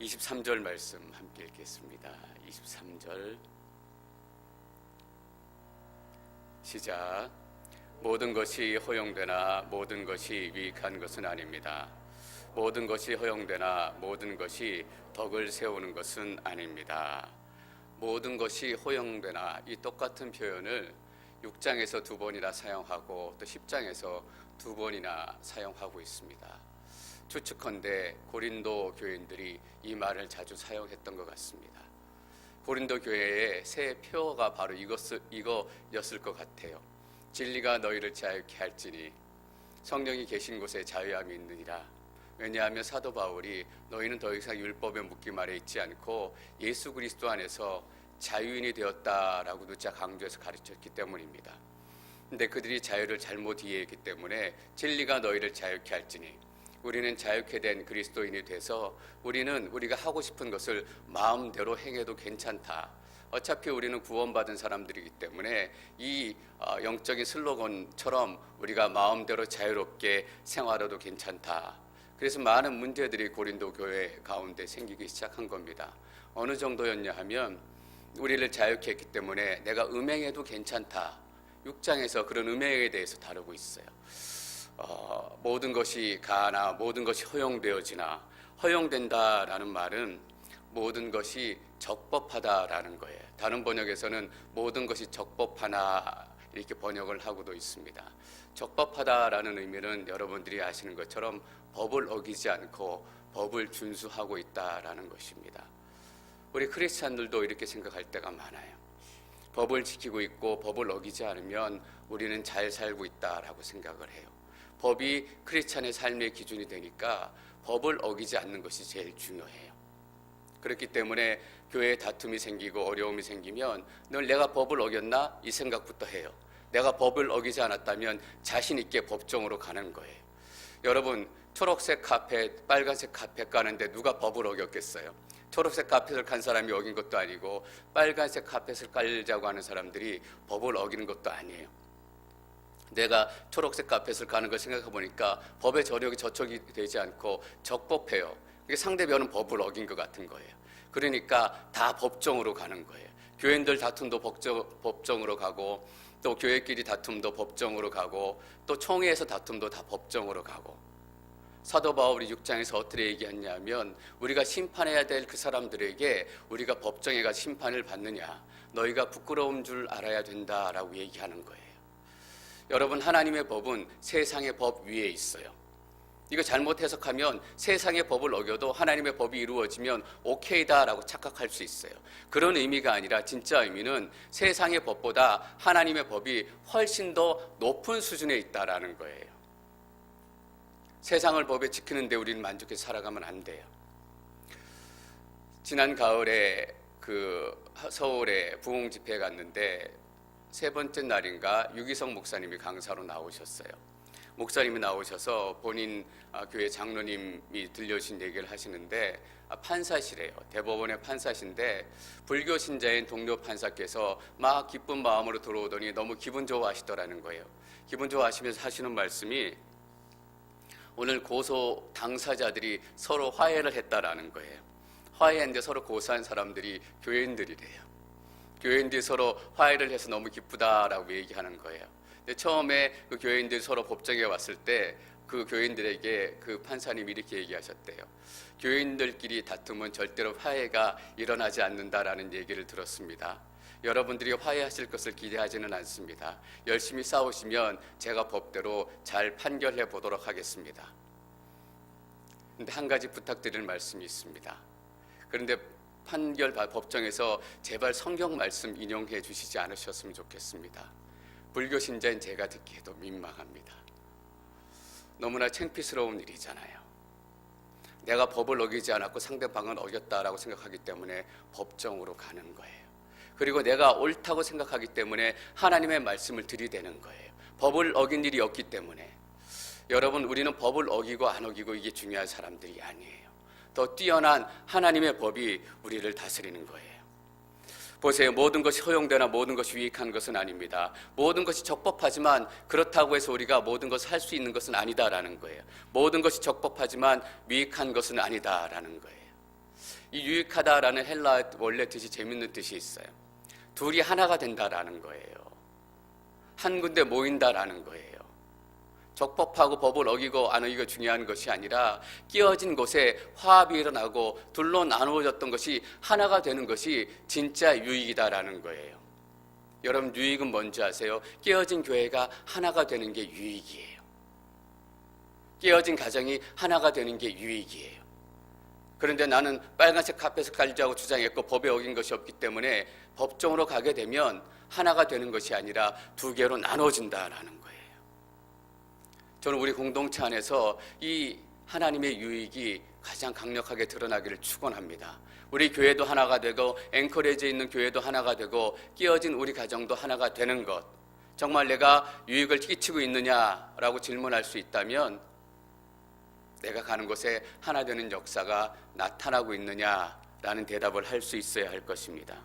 23절 말씀 함께 읽겠습니다. 23절 시작. 모든 것이 허용되나 모든 것이 유익한 것은 아닙니다. 모든 것이 허용되나 모든 것이 덕을 세우는 것은 아닙니다. 모든 것이 허용되나, 이 똑같은 표현을 6장에서 2번이나 사용하고 또 10장에서 2번이나 사용하고 있습니다. 추측컨대 고린도 교인들이 이 말을 자주 사용했던 것 같습니다. 고린도 교회의 새 표어가 바로 이거였을 것 같아요. 진리가 너희를 자유케 할지니 성령이 계신 곳에 자유함이 있느니라. 왜냐하면 사도 바울이 너희는 더 이상 율법의 묶임 아래 있지 않고 예수 그리스도 안에서 자유인이 되었다라고 누차 강조해서 가르쳤기 때문입니다. 근데 그들이 자유를 잘못 이해했기 때문에 진리가 너희를 자유케 할지니, 우리는 자유케 된 그리스도인이 돼서 우리는 우리가 하고 싶은 것을 마음대로 행해도 괜찮다. 어차피 우리는 구원받은 사람들이기 때문에 이 영적인 슬로건처럼 우리가 마음대로 자유롭게 생활해도 괜찮다. 그래서 많은 문제들이 고린도 교회 가운데 생기기 시작한 겁니다. 어느 정도였냐 하면 우리를 자유케 했기 때문에 내가 음행해도 괜찮다. 6장에서 그런 음행에 대해서 다루고 있어요. 모든 것이 가하나 모든 것이 허용되어지나, 허용된다라는 말은 모든 것이 적법하다라는 거예요. 다른 번역에서는 모든 것이 적법하나 이렇게 번역을 하고도 있습니다. 적법하다라는 의미는 여러분들이 아시는 것처럼 법을 어기지 않고 법을 준수하고 있다라는 것입니다. 우리 크리스찬들도 이렇게 생각할 때가 많아요. 법을 지키고 있고 법을 어기지 않으면 우리는 잘 살고 있다라고 생각을 해요. 법이 크리스찬의 삶의 기준이 되니까 법을 어기지 않는 것이 제일 중요해요. 그렇기 때문에 교회에 다툼이 생기고 어려움이 생기면 늘 내가 법을 어겼나? 이 생각부터 해요. 내가 법을 어기지 않았다면 자신 있게 법정으로 가는 거예요. 여러분, 초록색 카펫, 빨간색 카펫 가는데 누가 법을 어겼겠어요? 초록색 카펫을 간 사람이 어긴 것도 아니고 빨간색 카펫을 깔자고 하는 사람들이 법을 어기는 것도 아니에요. 내가 초록색 카펫을 가는 걸 생각해 보니까 법의 저력이 저촉이 되지 않고 적법해요. 상대편은 법을 어긴 것 같은 거예요. 그러니까 다 법정으로 가는 거예요. 교인들 다툼도 법정으로 가고, 또 교회끼리 다툼도 법정으로 가고, 또 총회에서 다툼도 다 법정으로 가고. 사도 바울이 6장에서 어떻게 얘기했냐면, 우리가 심판해야 될 그 사람들에게 우리가 법정에 가 심판을 받느냐, 너희가 부끄러운 줄 알아야 된다라고 얘기하는 거예요. 여러분, 하나님의 법은 세상의 법 위에 있어요. 이거 잘못 해석하면 세상의 법을 어겨도 하나님의 법이 이루어지면 오케이다라고 착각할 수 있어요. 그런 의미가 아니라 진짜 의미는 세상의 법보다 하나님의 법이 훨씬 더 높은 수준에 있다라는 거예요. 세상을 법에 지키는데 우리는 만족해서 살아가면 안 돼요. 지난 가을에 서울에 부흥 집회에 갔는데 세 번째 날인가 유기성 목사님이 강사로 나오셨어요. 목사님이 나오셔서 본인 교회 장로님이 들려주신 얘기를 하시는데, 판사시래요. 대법원의 판사신데 불교 신자인 동료 판사께서 막 기쁜 마음으로 들어오더니 너무 기분 좋아하시더라는 거예요. 기분 좋아하시면서 하시는 말씀이 오늘 고소 당사자들이 서로 화해를 했다라는 거예요. 화해했는데 서로 고소한 사람들이 교인들이래요. 교인들이 서로 화해를 해서 너무 기쁘다라고 얘기하는 거예요. 근데 처음에 그 교인들이 서로 법정에 왔을 때 그 교인들에게 그 판사님이 이렇게 얘기하셨대요. 교인들끼리 다투면 절대로 화해가 일어나지 않는다라는 얘기를 들었습니다. 여러분들이 화해하실 것을 기대하지는 않습니다. 열심히 싸우시면 제가 법대로 잘 판결해 보도록 하겠습니다. 근데 한 가지 부탁드릴 말씀이 있습니다. 그런데 판결 법정에서 제발 성경 말씀 인용해 주시지 않으셨으면 좋겠습니다. 불교 신자인 제가 듣기에도 민망합니다. 너무나 창피스러운 일이잖아요. 내가 법을 어기지 않았고 상대방은 어겼다라고 생각하기 때문에 법정으로 가는 거예요. 그리고 내가 옳다고 생각하기 때문에 하나님의 말씀을 들이대는 거예요. 법을 어긴 일이 없기 때문에. 여러분, 우리는 법을 어기고 안 어기고 이게 중요한 사람들이 아니에요. 더 뛰어난 하나님의 법이 우리를 다스리는 거예요. 보세요. 모든 것이 허용되나 모든 것이 유익한 것은 아닙니다. 모든 것이 적법하지만 그렇다고 해서 우리가 모든 것을 할 수 있는 것은 아니다라는 거예요. 모든 것이 적법하지만 유익한 것은 아니다라는 거예요. 이 유익하다라는 헬라 원래 뜻이 재밌는 뜻이 있어요. 둘이 하나가 된다라는 거예요. 한 군데 모인다라는 거예요. 적법하고 법을 어기고 안 어기고 중요한 것이 아니라 끼어진 곳에 화합이 일어나고 둘로 나누어졌던 것이 하나가 되는 것이 진짜 유익이다라는 거예요. 여러분, 유익은 뭔지 아세요? 끼어진 교회가 하나가 되는 게 유익이에요. 끼어진 가정이 하나가 되는 게 유익이에요. 그런데 나는 빨간색 카펫을 깔자고 주장했고 법에 어긴 것이 없기 때문에 법정으로 가게 되면 하나가 되는 것이 아니라 두 개로 나눠진다라는 거예요. 저는 우리 공동체 안에서 이 하나님의 유익이 가장 강력하게 드러나기를 축원합니다. 우리 교회도 하나가 되고 앵커리지에 있는 교회도 하나가 되고 끼어진 우리 가정도 하나가 되는 것, 정말 내가 유익을 끼치고 있느냐라고 질문할 수 있다면 내가 가는 곳에 하나 되는 역사가 나타나고 있느냐라는 대답을 할 수 있어야 할 것입니다.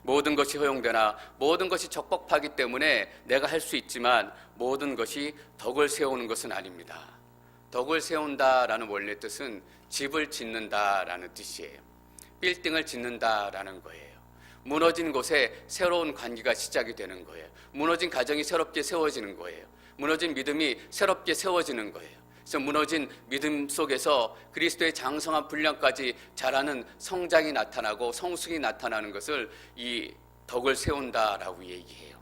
모든 것이 허용되나 모든 것이 적법하기 때문에 내가 할 수 있지만 모든 것이 덕을 세우는 것은 아닙니다. 덕을 세운다라는 원래 뜻은 집을 짓는다라는 뜻이에요. 빌딩을 짓는다라는 거예요. 무너진 곳에 새로운 관계가 시작이 되는 거예요. 무너진 가정이 새롭게 세워지는 거예요. 무너진 믿음이 새롭게 세워지는 거예요. 그래서 무너진 믿음 속에서 그리스도의 장성한 분량까지 자라는 성장이 나타나고 성숙이 나타나는 것을 이 덕을 세운다라고 얘기해요.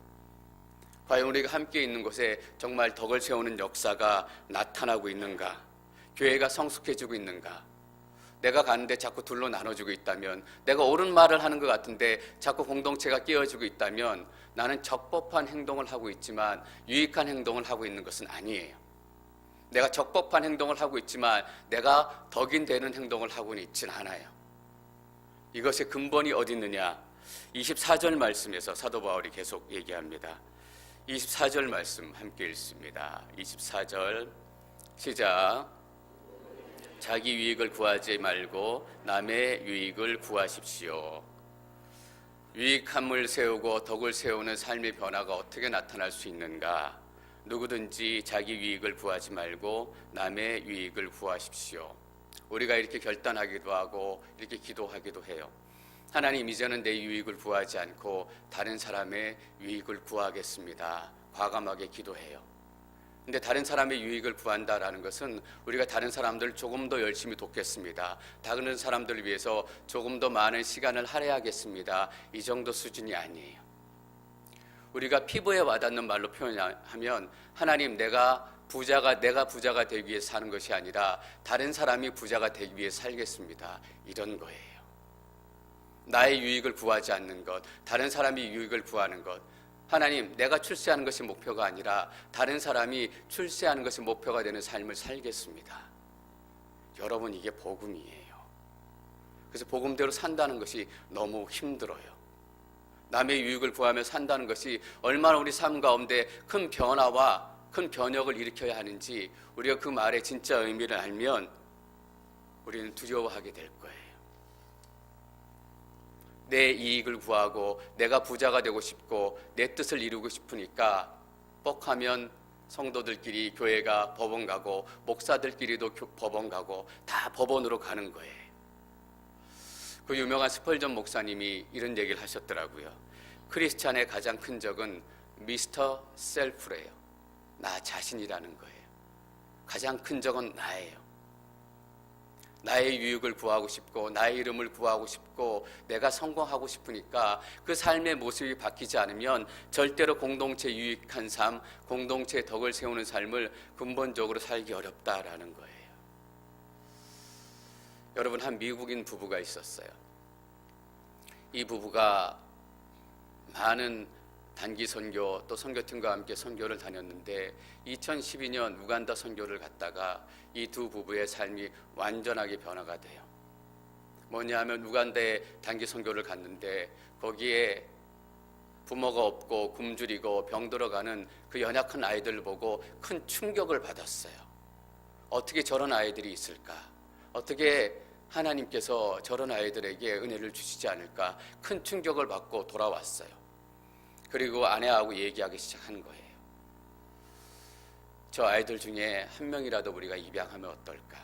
과연 우리가 함께 있는 곳에 정말 덕을 세우는 역사가 나타나고 있는가? 교회가 성숙해지고 있는가? 내가 가는데 자꾸 둘로 나눠지고 있다면, 내가 옳은 말을 하는 것 같은데 자꾸 공동체가 끼어지고 있다면 나는 적법한 행동을 하고 있지만 유익한 행동을 하고 있는 것은 아니에요. 내가 적법한 행동을 하고 있지만 내가 덕인 되는 행동을 하고는 있지는 않아요. 이것의 근본이 어디 있느냐? 24절 말씀에서 사도 바울이 계속 얘기합니다. 24절 말씀 함께 읽습니다. 24절 시작. 자기 유익을 구하지 말고 남의 유익을 구하십시오. 유익함을 세우고 덕을 세우는 삶의 변화가 어떻게 나타날 수 있는가? 누구든지 자기 유익을 구하지 말고 남의 유익을 구하십시오. 우리가 이렇게 결단하기도 하고 이렇게 기도하기도 해요. 하나님, 이제는 내 유익을 구하지 않고 다른 사람의 유익을 구하겠습니다. 과감하게 기도해요. 근데 다른 사람의 유익을 구한다라는 것은 우리가 다른 사람들을 조금 더 열심히 돕겠습니다. 다른 사람들을 위해서 조금 더 많은 시간을 할애하겠습니다. 이 정도 수준이 아니에요. 우리가 피부에 와닿는 말로 표현하면 하나님, 내가 부자가 되기 위해서 사는 것이 아니라 다른 사람이 부자가 되기 위해 살겠습니다. 이런 거예요. 나의 유익을 구하지 않는 것, 다른 사람이 유익을 구하는 것. 하나님, 내가 출세하는 것이 목표가 아니라 다른 사람이 출세하는 것이 목표가 되는 삶을 살겠습니다. 여러분, 이게 복음이에요. 그래서 복음대로 산다는 것이 너무 힘들어요. 남의 유익을 구하며 산다는 것이 얼마나 우리 삶 가운데 큰 변화와 큰 변혁을 일으켜야 하는지 우리가 그 말의 진짜 의미를 알면 우리는 두려워하게 될 거예요. 내 이익을 구하고 내가 부자가 되고 싶고 내 뜻을 이루고 싶으니까 뻑하면 성도들끼리 교회가 법원 가고 목사들끼리도 법원 가고 다 법원으로 가는 거예요. 그 유명한 스펄전 목사님이 이런 얘기를 하셨더라고요. 크리스찬의 가장 큰 적은 미스터 셀프래요. 나 자신이라는 거예요. 가장 큰 적은 나예요. 나의 유익을 구하고 싶고 나의 이름을 구하고 싶고 내가 성공하고 싶으니까 그 삶의 모습이 바뀌지 않으면 절대로 공동체 유익한 삶, 공동체의 덕을 세우는 삶을 근본적으로 살기 어렵다라는 거예요. 여러분, 한 미국인 부부가 있었어요. 이 부부가 많은 단기 선교 또 선교팀과 함께 선교를 다녔는데 2012년 우간다 선교를 갔다가 이 두 부부의 삶이 완전하게 변화가 돼요. 뭐냐 하면 우간다에 단기 선교를 갔는데 거기에 부모가 없고 굶주리고 병들어가는 그 연약한 아이들을 보고 큰 충격을 받았어요. 어떻게 저런 아이들이 있을까? 어떻게 하나님께서 저런 아이들에게 은혜를 주시지 않을까? 큰 충격을 받고 돌아왔어요. 그리고 아내하고 얘기하기 시작한 거예요. 저 아이들 중에 한 명이라도 우리가 입양하면 어떨까?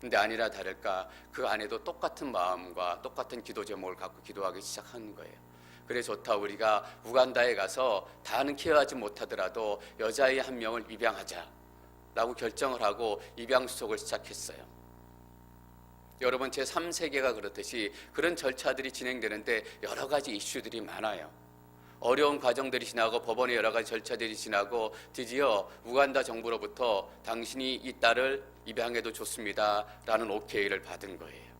근데 아니라 다를까 그 안에도 똑같은 마음과 똑같은 기도 제목을 갖고 기도하기 시작하는 거예요. 그래 좋다, 우리가 우간다에 가서 다는 케어하지 못하더라도 여자아이 한 명을 입양하자라고 결정을 하고 입양 수속을 시작했어요. 여러분, 제3세계가 그렇듯이 그런 절차들이 진행되는데 여러 가지 이슈들이 많아요. 어려운 과정들이 지나고 법원의 여러 가지 절차들이 지나고 드디어 우간다 정부로부터 당신이 이 딸을 입양해도 좋습니다 라는 오케이를 받은 거예요.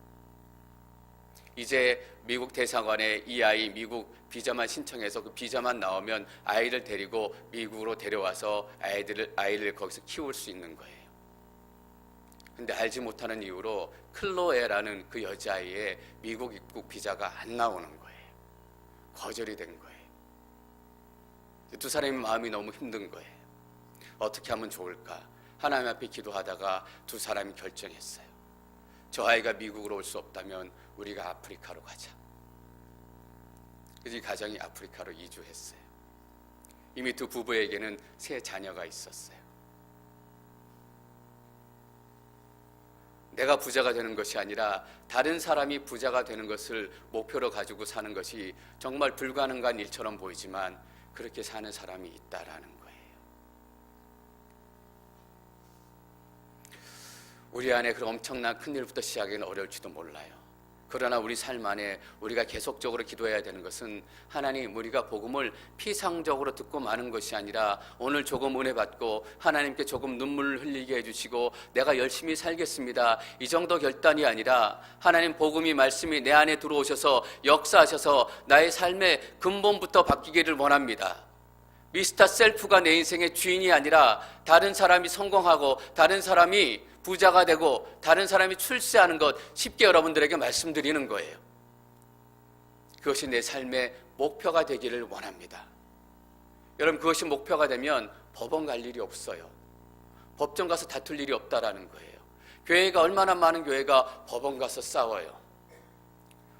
이제 미국 대사관에 이 아이 미국 비자만 신청해서 그 비자만 나오면 아이를 데리고 미국으로 데려와서 아이를 거기서 키울 수 있는 거예요. 근데 알지 못하는 이유로 클로에라는 그 여자아이의 미국 입국 비자가 안 나오는 거예요. 거절이 된 거예요. 두 사람의 마음이 너무 힘든 거예요. 어떻게 하면 좋을까? 하나님 앞에 기도하다가 두 사람이 결정했어요. 저 아이가 미국으로 올 수 없다면 우리가 아프리카로 가자. 그래서 이 가정이 아프리카로 이주했어요. 이미 두 부부에게는 세 자녀가 있었어요. 내가 부자가 되는 것이 아니라 다른 사람이 부자가 되는 것을 목표로 가지고 사는 것이 정말 불가능한 일처럼 보이지만 그렇게 사는 사람이 있다라는 거예요. 우리 안에 그런 엄청난 큰일부터 시작하기는 어려울지도 몰라요. 그러나 우리 삶 안에 우리가 계속적으로 기도해야 되는 것은 하나님, 우리가 복음을 피상적으로 듣고 마는 것이 아니라 오늘 조금 은혜 받고 하나님께 조금 눈물을 흘리게 해주시고 내가 열심히 살겠습니다, 이 정도 결단이 아니라 하나님 복음이 말씀이 내 안에 들어오셔서 역사하셔서 나의 삶의 근본부터 바뀌기를 원합니다. 미스터 셀프가 내 인생의 주인이 아니라 다른 사람이 성공하고 다른 사람이 부자가 되고 다른 사람이 출세하는 것 쉽게 여러분들에게 말씀드리는 거예요. 그것이 내 삶의 목표가 되기를 원합니다. 여러분, 그것이 목표가 되면 법원 갈 일이 없어요. 법정 가서 다툴 일이 없다라는 거예요. 교회가 얼마나 많은 교회가 법원 가서 싸워요.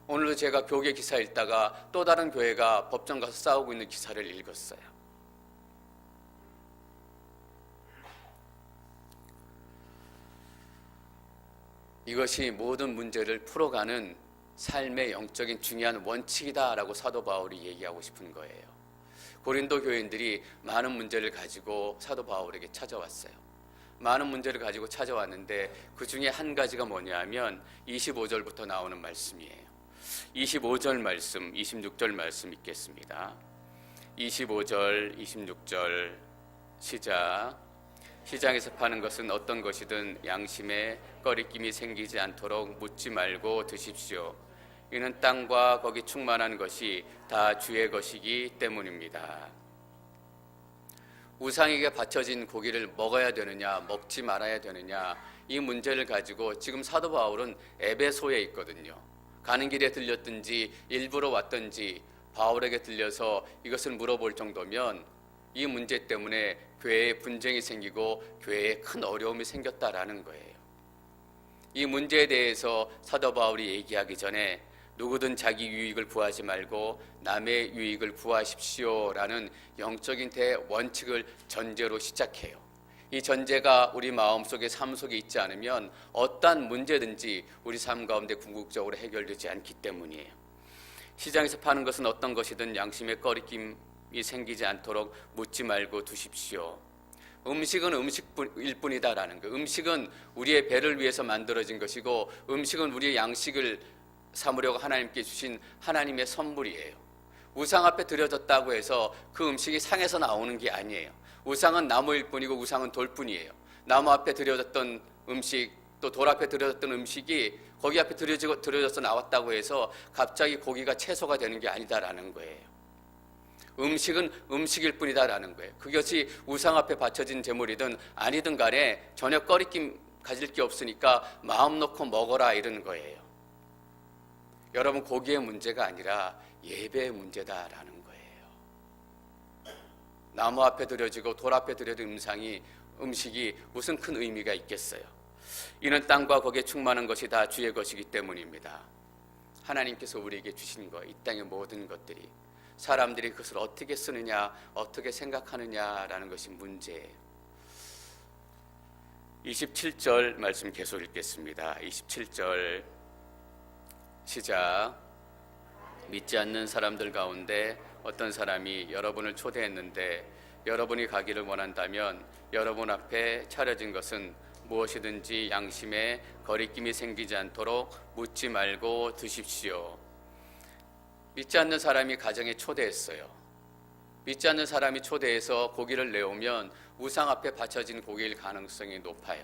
오늘도 제가 교계 기사 읽다가 또 다른 교회가 법정 가서 싸우고 있는 기사를 읽었어요. 이것이 모든 문제를 풀어가는 삶의 영적인 중요한 원칙이다라고 사도 바울이 얘기하고 싶은 거예요. 고린도 교인들이 많은 문제를 가지고 사도 바울에게 찾아왔어요. 많은 문제를 가지고 찾아왔는데 그 중에 한 가지가 뭐냐면 25절부터 나오는 말씀이에요. 25절 말씀, 26절 말씀 읽겠습니다. 25절, 26절 시작. 시장에서 파는 것은 어떤 것이든 양심에 꺼리낌이 생기지 않도록 묻지 말고 드십시오. 이는 땅과 거기 충만한 것이 다 주의 것이기 때문입니다. 우상에게 바쳐진 고기를 먹어야 되느냐, 먹지 말아야 되느냐, 이 문제를 가지고 지금 사도 바울은 에베소에 있거든요. 가는 길에 들렸든지 일부러 왔든지 바울에게 들려서 이것을 물어볼 정도면 이 문제 때문에 교회에 분쟁이 생기고 교회에 큰 어려움이 생겼다라는 거예요. 이 문제에 대해서 사도 바울이 얘기하기 전에 누구든 자기 유익을 구하지 말고 남의 유익을 구하십시오라는 영적인 대원칙을 전제로 시작해요. 이 전제가 우리 마음속에 삶 속에 있지 않으면 어떠한 문제든지 우리 삶 가운데 궁극적으로 해결되지 않기 때문이에요. 시장에서 파는 것은 어떤 것이든 양심의 꺼리낌이 생기지 않도록 묻지 말고 두십시오. 음식은 음식일 뿐이다라는 거예요. 음식은 우리의 배를 위해서 만들어진 것이고 음식은 우리의 양식을 삼으려고 하나님께 주신 하나님의 선물이에요. 우상 앞에 드려졌다고 해서 그 음식이 상에서 나오는 게 아니에요. 우상은 나무일 뿐이고 우상은 돌뿐이에요. 나무 앞에 드려졌던 음식, 또 돌 앞에 드려졌던 음식이 거기 앞에 드려져서 나왔다고 해서 갑자기 고기가 채소가 되는 게 아니다라는 거예요. 음식은 음식일 뿐이다라는 거예요. 그것이 우상 앞에 바쳐진 제물이든 아니든 간에 전혀 꺼리낌 가질 게 없으니까 마음 놓고 먹어라 이러는 거예요. 여러분, 고기의 문제가 아니라 예배의 문제다라는 거예요. 나무 앞에 드려지고 돌 앞에 드려진 음식이 무슨 큰 의미가 있겠어요. 이는 땅과 거기에 충만한 것이 다 주의 것이기 때문입니다. 하나님께서 우리에게 주신 것, 이 땅의 모든 것들이 사람들이 그것을 어떻게 쓰느냐, 어떻게 생각하느냐라는 것이 문제예요. 27절 말씀 계속 읽겠습니다. 27절 시작. 믿지 않는 사람들 가운데 어떤 사람이 여러분을 초대했는데 여러분이 가기를 원한다면 여러분 앞에 차려진 것은 무엇이든지 양심에 거리낌이 생기지 않도록 묻지 말고 드십시오. 믿지 않는 사람이 가정에 초대했어요. 믿지 않는 사람이 초대해서 고기를 내오면 우상 앞에 바쳐진 고기일 가능성이 높아요.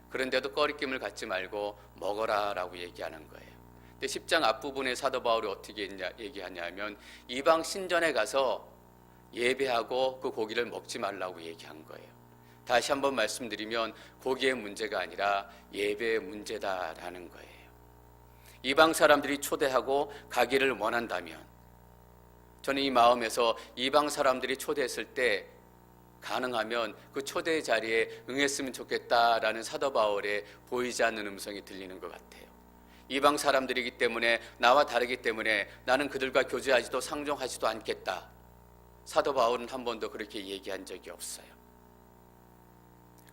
그런데도 거리낌을 갖지 말고 먹어라라고 얘기하는 거예요. 근데 10장 앞부분에 사도 바울이 어떻게 얘기하냐면 이방 신전에 가서 예배하고 그 고기를 먹지 말라고 얘기한 거예요. 다시 한번 말씀드리면 고기의 문제가 아니라 예배의 문제다라는 거예요. 이방 사람들이 초대하고 가기를 원한다면 저는 이 마음에서 이방 사람들이 초대했을 때 가능하면 그 초대의 자리에 응했으면 좋겠다라는 사도 바울의 보이지 않는 음성이 들리는 것 같아요. 이방 사람들이기 때문에 나와 다르기 때문에 나는 그들과 교제하지도 상종하지도 않겠다. 사도 바울은 한 번도 그렇게 얘기한 적이 없어요.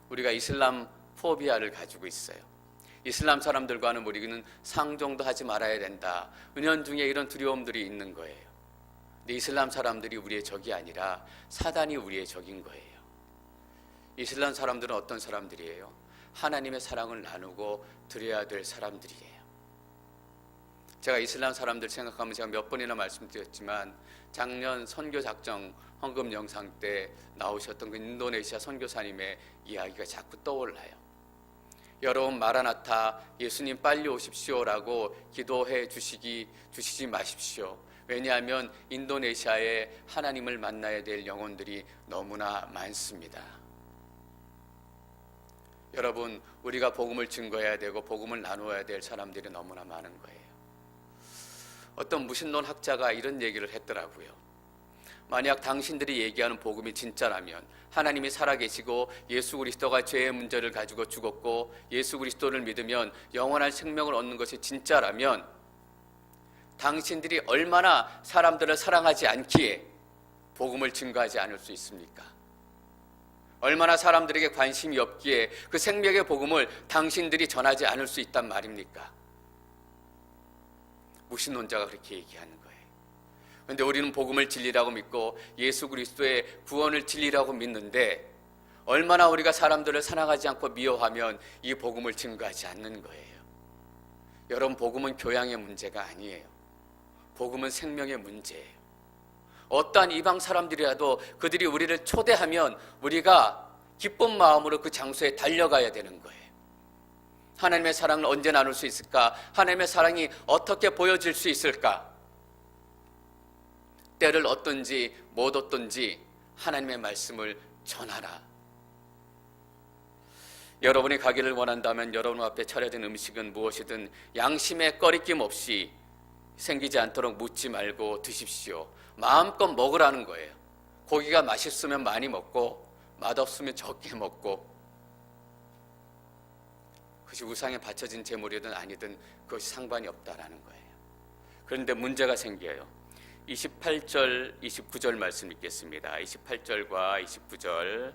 우리가 이슬람 포비아를 가지고 있어요. 이슬람 사람들과는 우리는 상종도 하지 말아야 된다. 은연중에 이런 두려움들이 있는 거예요. 근데 이슬람 사람들이 우리의 적이 아니라 사단이 우리의 적인 거예요. 이슬람 사람들은 어떤 사람들이에요? 하나님의 사랑을 나누고 드려야 될 사람들이에요. 제가 이슬람 사람들 생각하면 제가 몇 번이나 말씀드렸지만 작년 선교작정 헌금 영상 때 나오셨던 그 인도네시아 선교사님의 이야기가 자꾸 떠올라요. 여러분 마라나타 예수님 빨리 오십시오라고 기도해 주시지 마십시오. 왜냐하면 인도네시아에 하나님을 만나야 될 영혼들이 너무나 많습니다. 여러분 우리가 복음을 증거해야 되고 복음을 나누어야 될 사람들이 너무나 많은 거예요. 어떤 무신론 학자가 이런 얘기를 했더라고요. 만약 당신들이 얘기하는 복음이 진짜라면 하나님이 살아계시고 예수 그리스도가 죄의 문제를 가지고 죽었고 예수 그리스도를 믿으면 영원한 생명을 얻는 것이 진짜라면 당신들이 얼마나 사람들을 사랑하지 않기에 복음을 증거하지 않을 수 있습니까? 얼마나 사람들에게 관심이 없기에 그 생명의 복음을 당신들이 전하지 않을 수 있단 말입니까? 무신론자가 그렇게 얘기하는 거예요. 그런데 우리는 복음을 진리라고 믿고 예수 그리스도의 구원을 진리라고 믿는데 얼마나 우리가 사람들을 사랑하지 않고 미워하면 이 복음을 증거하지 않는 거예요. 여러분 복음은 교양의 문제가 아니에요. 복음은 생명의 문제예요. 어떠한 이방 사람들이라도 그들이 우리를 초대하면 우리가 기쁜 마음으로 그 장소에 달려가야 되는 거예요. 하나님의 사랑을 언제 나눌 수 있을까? 하나님의 사랑이 어떻게 보여질 수 있을까? 때를 얻든지 못 얻든지 하나님의 말씀을 전하라. 여러분이 가기를 원한다면 여러분 앞에 차려진 음식은 무엇이든 양심에 꺼리낌 없이 생기지 않도록 묻지 말고 드십시오. 마음껏 먹으라는 거예요. 고기가 맛있으면 많이 먹고 맛없으면 적게 먹고 그것이 우상에 바쳐진 제물이든 아니든 그것이 상관이 없다라는 거예요. 그런데 문제가 생겨요. 28절, 29절 말씀 읽겠습니다. 28절과 29절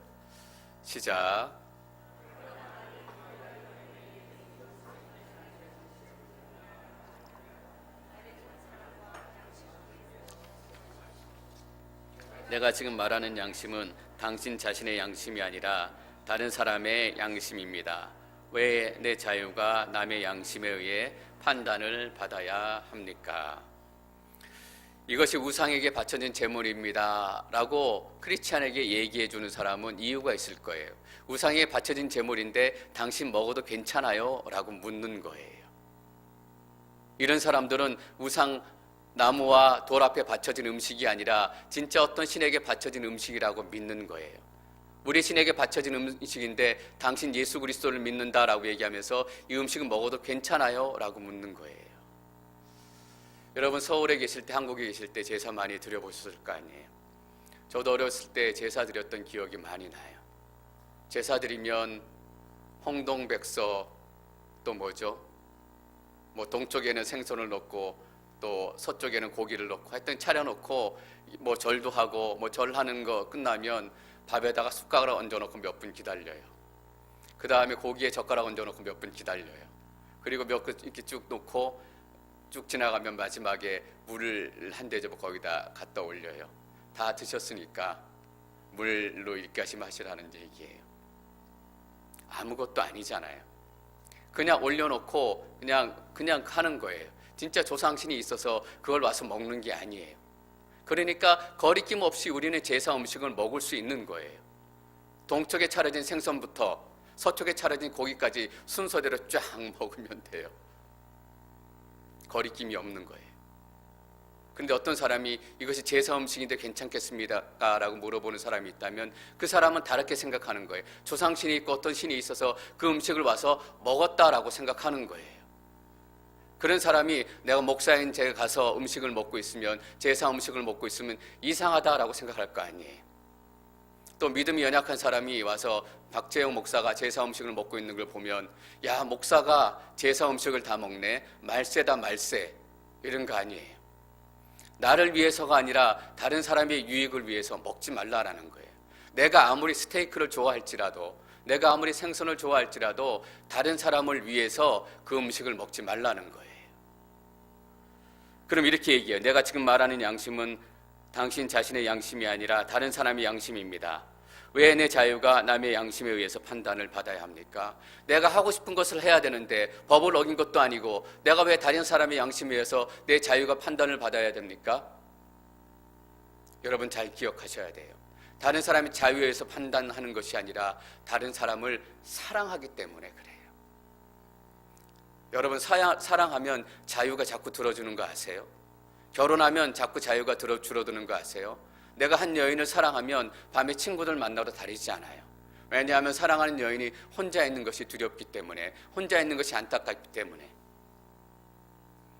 시작. 내가 지금 말하는 양심은 당신 자신의 양심이 아니라 다른 사람의 양심입니다. 왜 내 자유가 남의 양심에 의해 판단을 받아야 합니까? 이것이 우상에게 바쳐진 제물입니다 라고 크리스찬에게 얘기해 주는 사람은 이유가 있을 거예요. 우상에게 바쳐진 제물인데 당신 먹어도 괜찮아요? 라고 묻는 거예요. 이런 사람들은 우상 나무와 돌 앞에 바쳐진 음식이 아니라 진짜 어떤 신에게 바쳐진 음식이라고 믿는 거예요. 우리 신에게 바쳐진 음식인데 당신 예수 그리스도를 믿는다라고 얘기하면서 이 음식은 먹어도 괜찮아요? 라고 묻는 거예요. 여러분 서울에 계실 때 한국에 계실 때 제사 많이 드려보셨을 거 아니에요. 저도 어렸을 때 제사 드렸던 기억이 많이 나요. 제사 드리면 홍동백서 또 뭐죠? 뭐 동쪽에는 생선을 넣고 또 서쪽에는 고기를 넣고 하여튼 차려놓고 뭐 절도 하고 뭐 절하는 거 끝나면 밥에다가 숟가락을 얹어놓고 몇 분 기다려요. 그 다음에 고기에 젓가락 얹어놓고 몇 분 기다려요. 그리고 몇 분 이렇게 쭉 놓고 쭉 지나가면 마지막에 물을 한 대접 거기다 갖다 올려요. 다 드셨으니까 물로 입가심 하시라는 얘기예요. 아무것도 아니잖아요. 그냥 올려놓고 그냥 하는 거예요. 진짜 조상신이 있어서 그걸 와서 먹는 게 아니에요. 그러니까 거리낌 없이 우리는 제사 음식을 먹을 수 있는 거예요. 동쪽에 차려진 생선부터 서쪽에 차려진 고기까지 순서대로 쫙 먹으면 돼요. 거리낌이 없는 거예요. 근데 어떤 사람이 이것이 제사 음식인데 괜찮겠습니까? 라고 물어보는 사람이 있다면 그 사람은 다르게 생각하는 거예요. 조상신이 있고 어떤 신이 있어서 그 음식을 와서 먹었다라고 생각하는 거예요. 그런 사람이 내가 목사인 제가 가서 음식을 먹고 있으면, 제사 음식을 먹고 있으면 이상하다라고 생각할 거 아니에요. 또 믿음이 연약한 사람이 와서 박재영 목사가 제사 음식을 먹고 있는 걸 보면, 야, 목사가 제사 음식을 다 먹네, 말세다 말세, 이런 거 아니에요. 나를 위해서가 아니라 다른 사람의 유익을 위해서 먹지 말라라는 거예요. 내가 아무리 스테이크를 좋아할지라도, 내가 아무리 생선을 좋아할지라도 다른 사람을 위해서 그 음식을 먹지 말라는 거예요. 그럼 이렇게 얘기해요. 내가 지금 말하는 양심은 당신 자신의 양심이 아니라 다른 사람의 양심입니다. 왜 내 자유가 남의 양심에 의해서 판단을 받아야 합니까? 내가 하고 싶은 것을 해야 되는데 법을 어긴 것도 아니고 내가 왜 다른 사람의 양심에 의해서 내 자유가 판단을 받아야 됩니까? 여러분 잘 기억하셔야 돼요. 다른 사람의 자유에 의해서 판단하는 것이 아니라 다른 사람을 사랑하기 때문에 그래요. 여러분 사랑하면 자유가 자꾸 들어주는 거 아세요? 결혼하면 자꾸 자유가 줄어드는 거 아세요? 내가 한 여인을 사랑하면 밤에 친구들 만나러 다니지 않아요. 왜냐하면 사랑하는 여인이 혼자 있는 것이 두렵기 때문에, 혼자 있는 것이 안타깝기 때문에.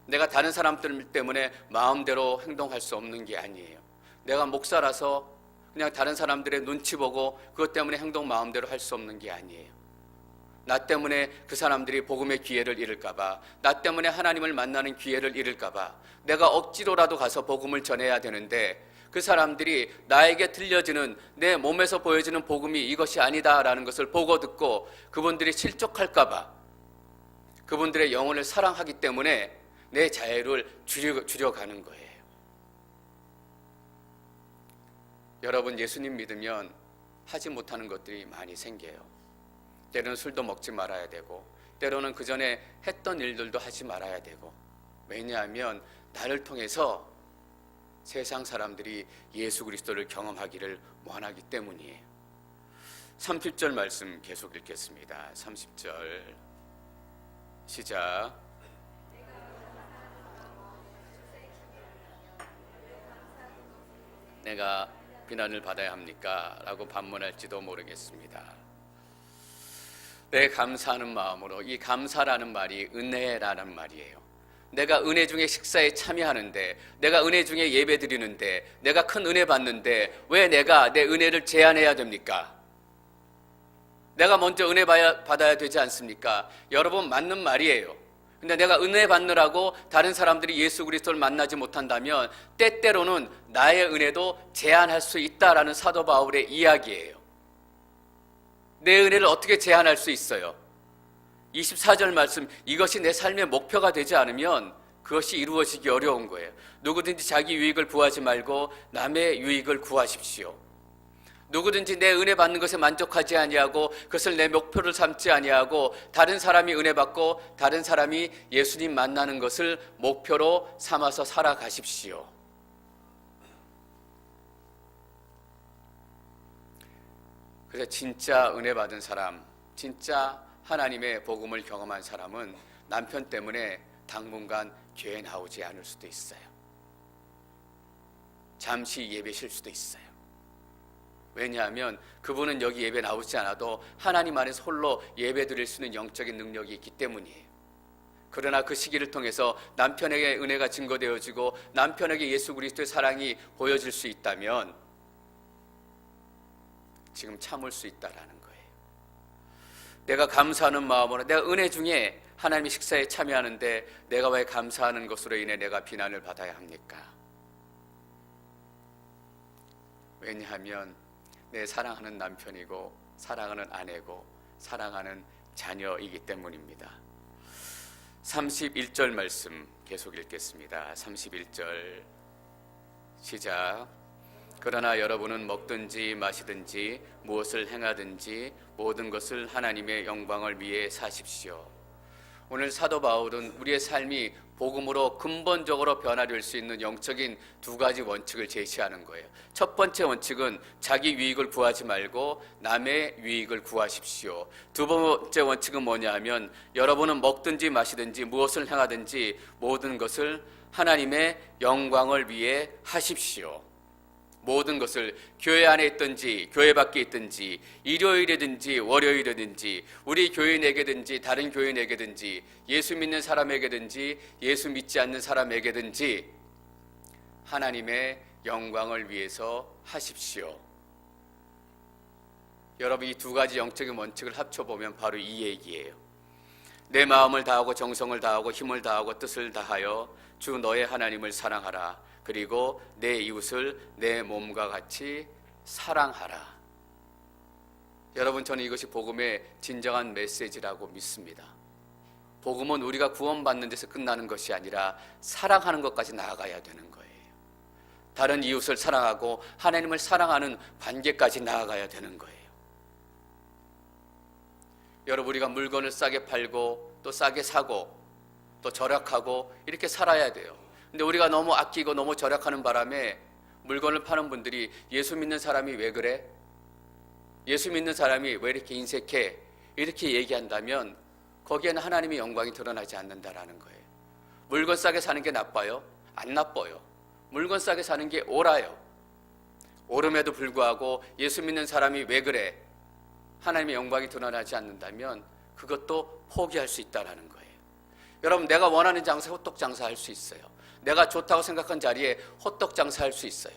내가 다른 사람들 때문에 마음대로 행동할 수 없는 게 아니에요. 내가 목사라서 그냥 다른 사람들의 눈치 보고 그것 때문에 행동 마음대로 할 수 없는 게 아니에요. 나 때문에 그 사람들이 복음의 기회를 잃을까 봐, 나 때문에 하나님을 만나는 기회를 잃을까 봐 내가 억지로라도 가서 복음을 전해야 되는데, 그 사람들이 나에게 들려지는, 내 몸에서 보여지는 복음이 이것이 아니다라는 것을 보고 듣고 그분들이 실족할까 봐, 그분들의 영혼을 사랑하기 때문에 내 자유를 줄여가는 거예요. 여러분, 예수님 믿으면 하지 못하는 것들이 많이 생겨요. 때로는 술도 먹지 말아야 되고, 때로는 그 전에 했던 일들도 하지 말아야 되고. 왜냐하면 나를 통해서 세상 사람들이 예수 그리스도를 경험하기를 원하기 때문이에요. 30절 말씀 계속 읽겠습니다. 30절 시작. 내가 비난을 받아야 합니까? 라고 반문할지도 모르겠습니다. 내 감사하는 마음으로, 이 감사라는 말이 은혜라는 말이에요. 내가 은혜 중에 식사에 참여하는데, 내가 은혜 중에 예배 드리는데, 내가 큰 은혜 받는데 왜 내가 내 은혜를 제한해야 됩니까? 내가 먼저 은혜 받아야 되지 않습니까? 여러분, 맞는 말이에요. 근데 내가 은혜 받느라고 다른 사람들이 예수 그리스도를 만나지 못한다면 때때로는 나의 은혜도 제한할 수 있다라는 사도 바울의 이야기예요. 내 은혜를 어떻게 제한할 수 있어요? 24절 말씀, 이것이 내 삶의 목표가 되지 않으면 그것이 이루어지기 어려운 거예요. 누구든지 자기 유익을 구하지 말고 남의 유익을 구하십시오. 누구든지 내 은혜 받는 것에 만족하지 아니하고 그것을 내 목표를 삼지 아니하고 다른 사람이 은혜 받고 다른 사람이 예수님 만나는 것을 목표로 삼아서 살아가십시오. 그래서 진짜 은혜 받은 사람, 진짜 하나님의 복음을 경험한 사람은 남편 때문에 당분간 교회 나오지 않을 수도 있어요. 잠시 예배 쉴 수도 있어요. 왜냐하면 그분은 여기 예배 나오지 않아도 하나님 안에서 홀로 예배 드릴 수 있는 영적인 능력이 있기 때문이에요. 그러나 그 시기를 통해서 남편에게 은혜가 증거되어지고 남편에게 예수 그리스도의 사랑이 보여질 수 있다면 지금 참을 수 있다라는 거예요. 내가 감사하는 마음으로, 내가 은혜 중에 하나님의 식사에 참여하는데 내가 왜 감사하는 것으로 인해 내가 비난을 받아야 합니까? 왜냐하면 내 사랑하는 남편이고 사랑하는 아내고 사랑하는 자녀이기 때문입니다. 31절 말씀 계속 읽겠습니다. 31절 시작. 그러나 여러분은 먹든지 마시든지 무엇을 행하든지 모든 것을 하나님의 영광을 위해 사십시오. 오늘 사도 바울은 우리의 삶이 복음으로 근본적으로 변화될 수 있는 영적인 두 가지 원칙을 제시하는 거예요. 첫 번째 원칙은 자기 유익을 구하지 말고 남의 유익을 구하십시오. 두 번째 원칙은 뭐냐 하면 여러분은 먹든지 마시든지 무엇을 행하든지 모든 것을 하나님의 영광을 위해 하십시오. 모든 것을 교회 안에 있든지 교회 밖에 있든지 일요일이든지 월요일이든지 우리 교인에게든지 다른 교인에게든지 예수 믿는 사람에게든지 예수 믿지 않는 사람에게든지 하나님의 영광을 위해서 하십시오. 여러분, 이 두 가지 영적인 원칙을 합쳐보면 바로 이 얘기예요. 내 마음을 다하고 정성을 다하고 힘을 다하고 뜻을 다하여 주 너의 하나님을 사랑하라. 그리고 내 이웃을 내 몸과 같이 사랑하라. 여러분, 저는 이것이 복음의 진정한 메시지라고 믿습니다. 복음은 우리가 구원받는 데서 끝나는 것이 아니라 사랑하는 것까지 나아가야 되는 거예요. 다른 이웃을 사랑하고 하나님을 사랑하는 관계까지 나아가야 되는 거예요. 여러분, 우리가 물건을 싸게 팔고 또 싸게 사고 또 절약하고 이렇게 살아야 돼요. 근데 우리가 너무 아끼고 너무 절약하는 바람에 물건을 파는 분들이 예수 믿는 사람이 왜 그래? 예수 믿는 사람이 왜 이렇게 인색해? 이렇게 얘기한다면 거기에는 하나님의 영광이 드러나지 않는다라는 거예요. 물건 싸게 사는 게 나빠요? 안 나빠요. 물건 싸게 사는 게 옳아요. 옳음에도 불구하고 예수 믿는 사람이 왜 그래? 하나님의 영광이 드러나지 않는다면 그것도 포기할 수 있다라는 거예요. 여러분, 내가 원하는 장사에 호떡 장사할 수 있어요. 내가 좋다고 생각한 자리에 호떡 장사할 수 있어요.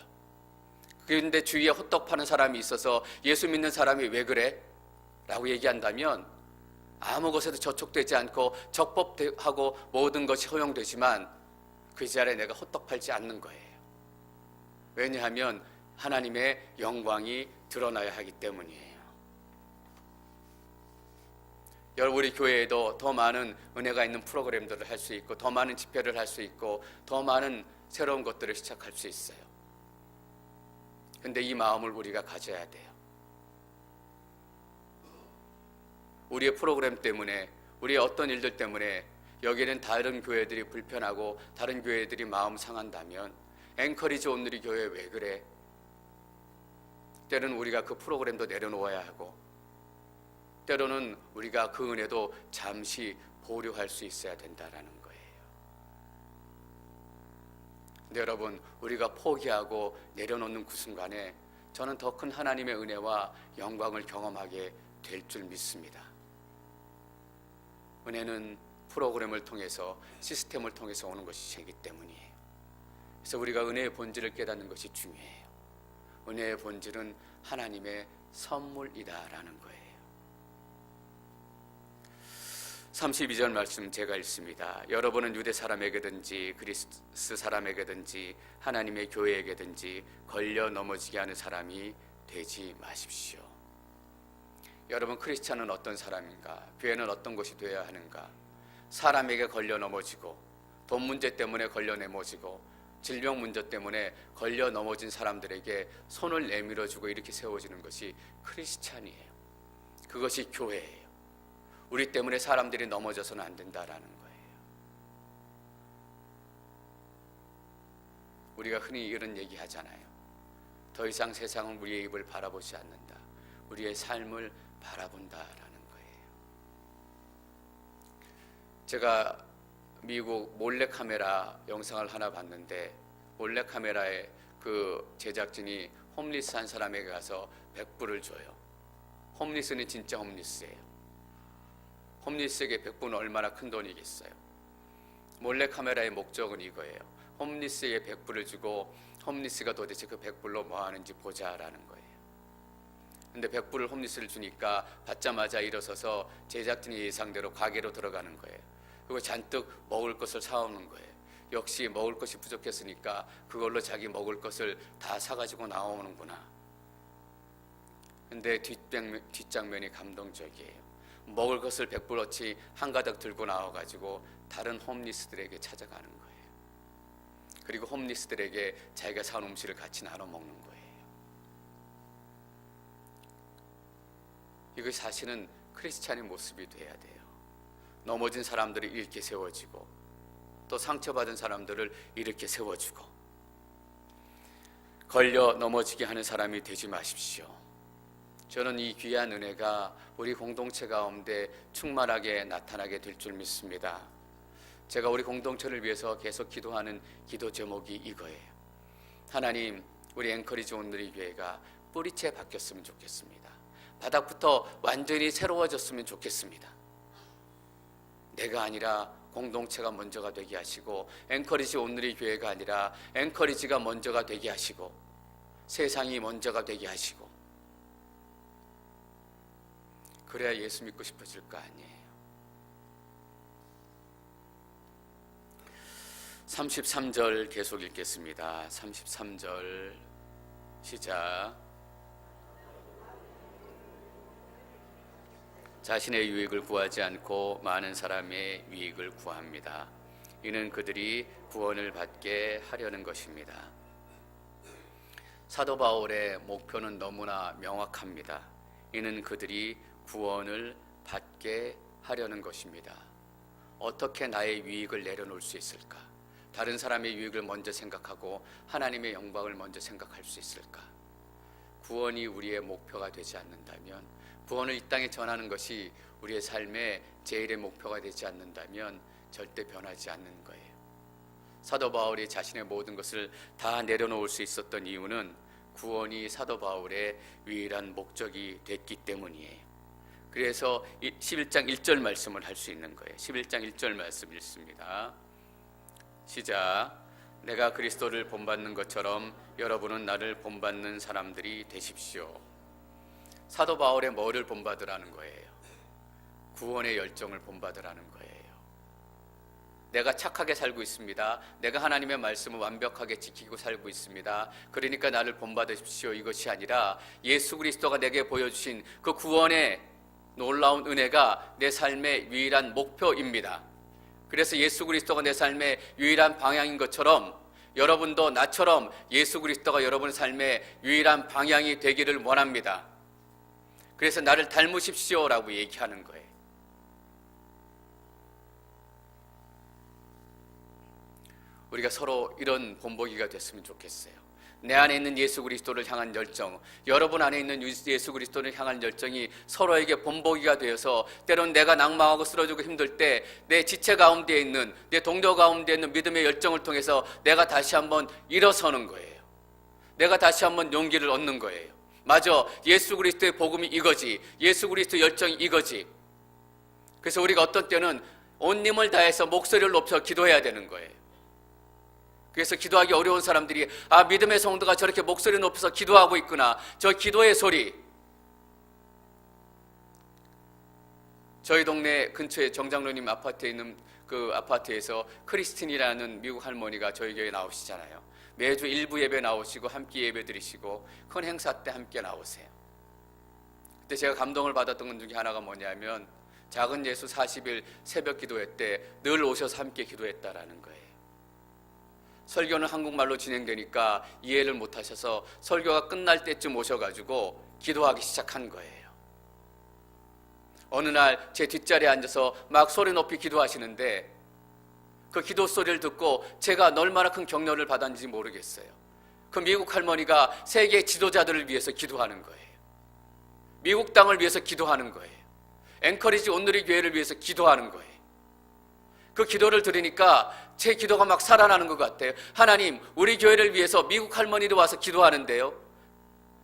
그런데 주위에 호떡 파는 사람이 있어서 예수 믿는 사람이 왜 그래? 라고 얘기한다면 아무 것에도 저촉되지 않고 적법하고 모든 것이 허용되지만 그 자리에 내가 호떡 팔지 않는 거예요. 왜냐하면 하나님의 영광이 드러나야 하기 때문이에요. 여러분, 우리 교회에도 더 많은 은혜가 있는 프로그램들을 할 수 있고 더 많은 집회를 할 수 있고 더 많은 새로운 것들을 시작할 수 있어요. 그런데 이 마음을 우리가 가져야 돼요. 우리의 프로그램 때문에, 우리의 어떤 일들 때문에 여기는 다른 교회들이 불편하고 다른 교회들이 마음 상한다면 앵커리지 온누리 교회 왜 그래? 때로는 우리가 그 프로그램도 내려놓아야 하고 때로는 우리가 그 은혜도 잠시 보류할 수 있어야 된다라는 거예요. 근데 여러분, 우리가 포기하고 내려놓는 그 순간에 저는 더 큰 하나님의 은혜와 영광을 경험하게 될 줄 믿습니다. 은혜는 프로그램을 통해서 시스템을 통해서 오는 것이기 때문이에요. 그래서 우리가 은혜의 본질을 깨닫는 것이 중요해요. 은혜의 본질은 하나님의 선물이다라는 거예요. 32절 말씀 제가 읽습니다. 여러분은 유대 사람에게든지 그리스 사람에게든지 하나님의 교회에게든지 걸려 넘어지게 하는 사람이 되지 마십시오. 여러분, 크리스찬은 어떤 사람인가? 교회는 어떤 것이 되어야 하는가? 사람에게 걸려 넘어지고 돈 문제 때문에 걸려 넘어지고 질병 문제 때문에 걸려 넘어진 사람들에게 손을 내밀어주고 이렇게 세워지는 것이 크리스찬이에요. 그것이 교회예요. 우리 때문에 사람들이 넘어져서는 안 된다라는 거예요. 우리가 흔히 이런 얘기 하잖아요. 더 이상 세상은 우리의 입을 바라보지 않는다. 우리의 삶을 바라본다라는 거예요. 제가 미국 몰래카메라 영상을 하나 봤는데 몰래카메라에 그 제작진이 홈리스 한 사람에게 가서 100불을 줘요. 홈리스는 진짜 홈리스예요. 홈리스에게 100불은 얼마나 큰 돈이겠어요. 몰래카메라의 목적은 이거예요. 홈리스에게 100불을 주고 홈리스가 도대체 그 100불로 뭐 하는지 보자라는 거예요. 근데 100불을 홈리스를 주니까 받자마자 일어서서 제작진의 예상대로 가게로 들어가는 거예요. 그리고 잔뜩 먹을 것을 사오는 거예요. 역시 먹을 것이 부족했으니까 그걸로 자기 먹을 것을 다 사가지고 나오는구나. 근데 뒷장면이 감동적이에요. 먹을 것을 백불어치 한가득 들고 나와가지고 다른 홈리스들에게 찾아가는 거예요. 그리고 홈리스들에게 자기가 사온 음식을 같이 나눠 먹는 거예요. 이것이 사실은 크리스찬의 모습이 돼야 돼요. 넘어진 사람들이 이렇게 세워지고 또 상처받은 사람들을 이렇게 세워주고 걸려 넘어지게 하는 사람이 되지 마십시오. 저는 이 귀한 은혜가 우리 공동체 가운데 충만하게 나타나게 될 줄 믿습니다. 제가 우리 공동체를 위해서 계속 기도하는 기도 제목이 이거예요. 하나님, 우리 앵커리지 온누리 교회가 뿌리채 바뀌었으면 좋겠습니다. 바닥부터 완전히 새로워졌으면 좋겠습니다. 내가 아니라 공동체가 먼저가 되게 하시고, 앵커리지 온누리 교회가 아니라 앵커리지가 먼저가 되게 하시고, 세상이 먼저가 되게 하시고, 그래야 예수 믿고 싶어질 거 아니에요. 33절 계속 읽겠습니다. 33절 시작. 자신의 유익을 구하지 않고 많은 사람의 유익을 구합니다. 이는 그들이 구원을 받게 하려는 것입니다. 사도 바울의 목표는 너무나 명확합니다. 이는 그들이 구원을 받게 하려는 것입니다. 어떻게 나의 유익을 내려놓을 수 있을까? 다른 사람의 유익을 먼저 생각하고 하나님의 영광을 먼저 생각할 수 있을까? 구원이 우리의 목표가 되지 않는다면, 구원을 이 땅에 전하는 것이 우리의 삶의 제일의 목표가 되지 않는다면 절대 변하지 않는 거예요. 사도 바울이 자신의 모든 것을 다 내려놓을 수 있었던 이유는 구원이 사도 바울의 유일한 목적이 됐기 때문이에요. 그래서 11장 1절 말씀을 할 수 있는 거예요. 11장 1절 말씀 읽습니다. 시작. 내가 그리스도를 본받는 것처럼 여러분은 나를 본받는 사람들이 되십시오. 사도 바울의 뭐를 본받으라는 거예요? 구원의 열정을 본받으라는 거예요. 내가 착하게 살고 있습니다. 내가 하나님의 말씀을 완벽하게 지키고 살고 있습니다. 그러니까 나를 본받으십시오. 이것이 아니라 예수 그리스도가 내게 보여주신 그 구원의 놀라운 은혜가 내 삶의 유일한 목표입니다. 그래서 예수 그리스도가 내 삶의 유일한 방향인 것처럼 여러분도 나처럼 예수 그리스도가 여러분의 삶의 유일한 방향이 되기를 원합니다. 그래서 나를 닮으십시오라고 얘기하는 거예요. 우리가 서로 이런 본보기가 됐으면 좋겠어요. 내 안에 있는 예수 그리스도를 향한 열정, 여러분 안에 있는 예수 그리스도를 향한 열정이 서로에게 본보기가 되어서 때론 내가 낭망하고 쓰러지고 힘들 때 내 지체 가운데 있는, 내 동료 가운데 있는 믿음의 열정을 통해서 내가 다시 한번 일어서는 거예요. 내가 다시 한번 용기를 얻는 거예요. 맞아, 예수 그리스도의 복음이 이거지, 예수 그리스도의 열정이 이거지. 그래서 우리가 어떤 때는 온 힘을 다해서 목소리를 높여 기도해야 되는 거예요. 그래서 기도하기 어려운 사람들이 믿음의 성도가 저렇게 목소리 높여서 기도하고 있구나, 저 기도의 소리. 저희 동네 근처에 정장로님 아파트에 있는 그 아파트에서 크리스틴이라는 미국 할머니가 저희 교회에 나오시잖아요. 매주 일부 예배 나오시고 함께 예배 드리시고 큰 행사 때 함께 나오세요. 그때 제가 감동을 받았던 것 중에 하나가 뭐냐면 작은 예수 40일 새벽 기도회 때 늘 오셔서 함께 기도했다라는 거예요. 설교는 한국말로 진행되니까 이해를 못하셔서 설교가 끝날 때쯤 오셔가지고 기도하기 시작한 거예요. 어느 날 제 뒷자리에 앉아서 막 소리 높이 기도하시는데 그 기도 소리를 듣고 제가 얼마나 큰 격려를 받았는지 모르겠어요. 그 미국 할머니가 세계 지도자들을 위해서 기도하는 거예요. 미국 땅을 위해서 기도하는 거예요. 앵커리지 온누리 교회를 위해서 기도하는 거예요. 그 기도를 들으니까 제 기도가 막 살아나는 것 같아요. 하나님, 우리 교회를 위해서 미국 할머니도 와서 기도하는데요.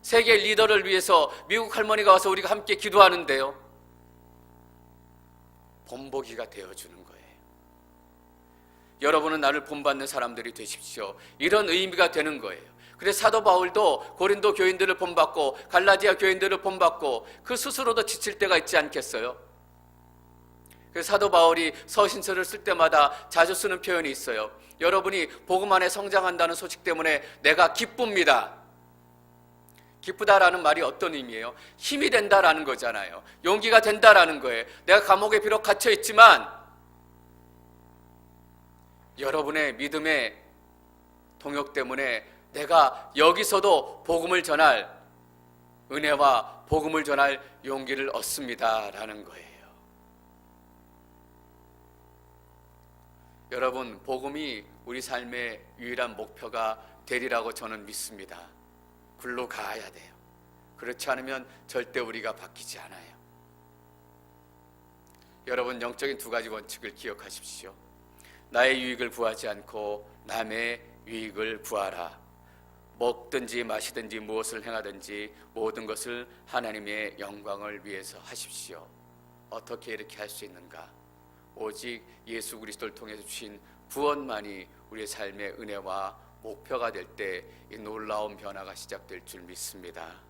세계 리더를 위해서 미국 할머니가 와서 우리가 함께 기도하는데요. 본보기가 되어주는 거예요. 여러분은 나를 본받는 사람들이 되십시오. 이런 의미가 되는 거예요. 그래서 사도 바울도 고린도 교인들을 본받고 갈라디아 교인들을 본받고 그 스스로도 지칠 때가 있지 않겠어요? 그래서 사도 바울이 서신서를 쓸 때마다 자주 쓰는 표현이 있어요. 여러분이 복음 안에 성장한다는 소식 때문에 내가 기쁩니다. 기쁘다라는 말이 어떤 의미예요? 힘이 된다라는 거잖아요. 용기가 된다라는 거예요. 내가 감옥에 비록 갇혀 있지만 여러분의 믿음의 동역 때문에 내가 여기서도 복음을 전할 은혜와 복음을 전할 용기를 얻습니다라는 거예요. 여러분, 복음이 우리 삶의 유일한 목표가 되리라고 저는 믿습니다. 굴로 가야 돼요. 그렇지 않으면 절대 우리가 바뀌지 않아요. 여러분, 영적인 두 가지 원칙을 기억하십시오. 나의 유익을 구하지 않고 남의 유익을 구하라. 먹든지 마시든지 무엇을 행하든지 모든 것을 하나님의 영광을 위해서 하십시오. 어떻게 이렇게 할 수 있는가? 오직 예수 그리스도를 통해서 주신 구원만이 우리의 삶의 은혜와 목표가 될 때 이 놀라운 변화가 시작될 줄 믿습니다.